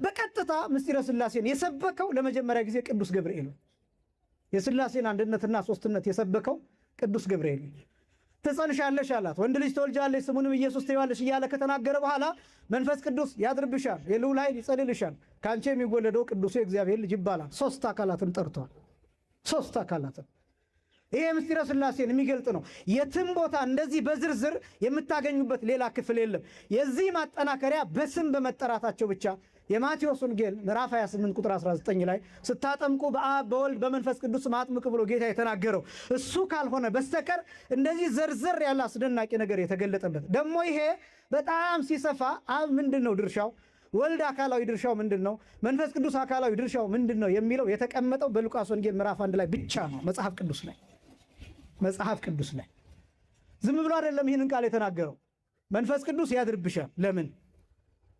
በቀጥታ ምስጢረ ሥላሴን የሰበከው ለመጀመሪያ ጊዜ ቅዱስ ገብርኤል ነው። የሥላሴን አንድነትና ሶስትነት የሰበከው ቅዱስ ገብርኤል ትጸንሻለሽ አላት። ወንድ ልጅ ትወልጃለሽ ስሙንም ኢየሱስ ትይዋለሽ እያለ ከተናገረ በኋላ መንፈስ ቅዱስ ያድርብሻል፣ የልዑል ኃይል ይጸልልሻል፣ ካንቺ የሚወለደው ቅዱሱ የእግዚአብሔር ልጅ ይባላል። ሶስት አካላትን ጠርቷል። ሶስት አካላትን። ይሄ ምስጢረ ሥላሴን የሚገልጥ ነው። የትም ቦታ እንደዚህ በዝርዝር የምታገኙበት ሌላ ክፍል የለም። የዚህ ማጠናከሪያ በስም በመጠራታቸው ብቻ የማቴዎስ ወንጌል ምዕራፍ 28 ቁጥር 19 ላይ ስታጠምቁ በአብ በወልድ በመንፈስ ቅዱስ አጥምቁ ብሎ ጌታ የተናገረው እሱ ካልሆነ በስተቀር እንደዚህ ዘርዘር ያለ አስደናቂ ነገር የተገለጠበት ደግሞ ይሄ በጣም ሲሰፋ አብ ምንድነው ድርሻው፣ ወልድ አካላዊ ድርሻው ምንድነው፣ መንፈስ ቅዱስ አካላዊ ድርሻው ምንድነው የሚለው የተቀመጠው በሉቃስ ወንጌል ምዕራፍ 1 ላይ ብቻ ነው። መጽሐፍ ቅዱስ ላይ ዝም ብሎ አይደለም ይህንን ቃል የተናገረው። መንፈስ ቅዱስ ያድርብሻል። ለምን?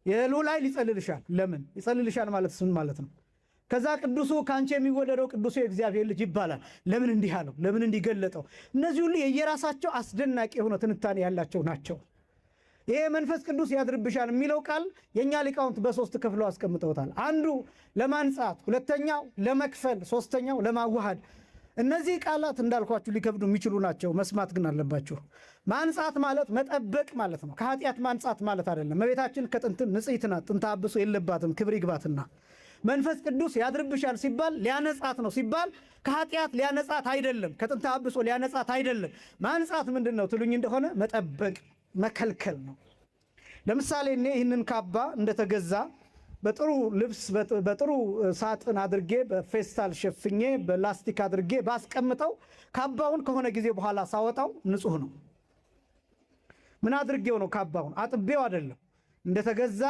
የልዑል ኃይል ይጸልልሻል። ለምን? ይጸልልሻል ማለት ምን ማለት ነው? ከዛ ቅዱሱ ካንቺ የሚወለደው ቅዱሱ የእግዚአብሔር ልጅ ይባላል። ለምን እንዲህ አለው? ለምን እንዲህ ገለጠው? እነዚህ ሁሉ የየራሳቸው አስደናቂ የሆነ ትንታኔ ያላቸው ናቸው። ይሄ መንፈስ ቅዱስ ያድርብሻል የሚለው ቃል የኛ ሊቃውንት በሶስት ከፍለው አስቀምጠውታል። አንዱ ለማንጻት፣ ሁለተኛው ለመክፈል፣ ሶስተኛው ለማዋሃድ። እነዚህ ቃላት እንዳልኳችሁ ሊከብዱ የሚችሉ ናቸው። መስማት ግን አለባችሁ። ማንጻት ማለት መጠበቅ ማለት ነው። ከኃጢአት ማንጻት ማለት አይደለም። እመቤታችን ከጥንትም ንጽሕት ናት፣ ጥንተ አብሶ የለባትም፣ ክብር ይግባትና። መንፈስ ቅዱስ ያድርብሻል ሲባል ሊያነጻት ነው ሲባል ከኃጢአት ሊያነጻት አይደለም፣ ከጥንተ አብሶ ሊያነጻት አይደለም። ማንጻት ምንድን ነው ትሉኝ እንደሆነ መጠበቅ፣ መከልከል ነው። ለምሳሌ እኔ ይህንን ካባ እንደተገዛ በጥሩ ልብስ በጥሩ ሳጥን አድርጌ በፌስታል ሸፍኜ በላስቲክ አድርጌ ባስቀምጠው ካባውን ከሆነ ጊዜ በኋላ ሳወጣው ንጹህ ነው። ምን አድርጌው ነው? ካባውን አጥቤው አይደለም። እንደተገዛ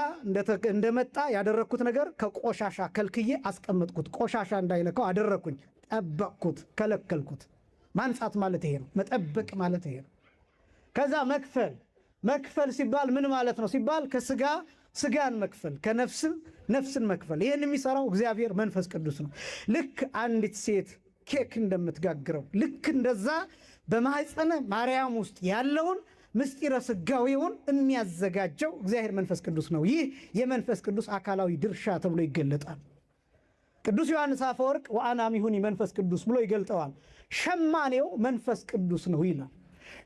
እንደመጣ ያደረኩት ነገር ከቆሻሻ ከልክዬ አስቀመጥኩት። ቆሻሻ እንዳይለካው አደረኩኝ፣ ጠበቅኩት፣ ከለከልኩት። ማንጻት ማለት ይሄ ነው። መጠበቅ ማለት ይሄ ነው። ከዛ መክፈል ሲባል ምን ማለት ነው ሲባል ስጋን መክፈል፣ ነፍስን መክፈል። ይህን የሚሰራው እግዚአብሔር መንፈስ ቅዱስ ነው። ልክ አንዲት ሴት ኬክ እንደምትጋግረው ልክ እንደዛ በማኅፀነ ማርያም ውስጥ ያለውን ምስጢረ ሥጋዌውን የሚያዘጋጀው እግዚአብሔር መንፈስ ቅዱስ ነው። ይህ የመንፈስ ቅዱስ አካላዊ ድርሻ ተብሎ ይገለጣል። ቅዱስ ዮሐንስ አፈወርቅ ወአናሚሁኒ መንፈስ ቅዱስ ብሎ ይገልጠዋል። ሸማኔው መንፈስ ቅዱስ ነው ይላል።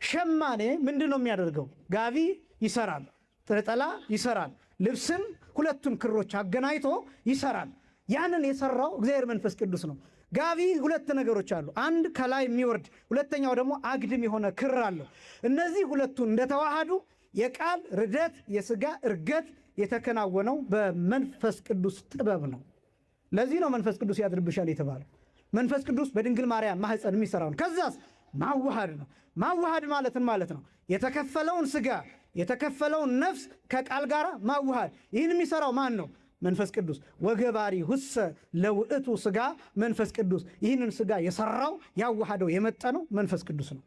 ሸማኔ ምንድን ነው የሚያደርገው? ጋቢ ይሰራል፣ ጥለላ ይሰራል፣ ልብስን ሁለቱን ክሮች አገናኝቶ ይሰራል። ያንን የሰራው እግዚአብሔር መንፈስ ቅዱስ ነው። ጋቢ ሁለት ነገሮች አሉ። አንድ ከላይ የሚወርድ፣ ሁለተኛው ደግሞ አግድም የሆነ ክር አለው። እነዚህ ሁለቱን እንደተዋሃዱ የቃል ርደት የሥጋ እርገት የተከናወነው በመንፈስ ቅዱስ ጥበብ ነው። ለዚህ ነው መንፈስ ቅዱስ ያድርብሻል የተባለው። መንፈስ ቅዱስ በድንግል ማርያም ማኅፀን የሚሰራው ነው። ከዛስ ማዋሃድ ነው። ማዋሃድ ማለትን ማለት ነው የተከፈለውን ሥጋ የተከፈለውን ነፍስ ከቃል ጋር ማዋሃድ። ይህን የሚሰራው ማን ነው? መንፈስ ቅዱስ። ወገባሪ ሁሰ ለውእቱ ሥጋ መንፈስ ቅዱስ። ይህንን ሥጋ የሰራው ያዋሃደው የመጠነው መንፈስ ቅዱስ ነው።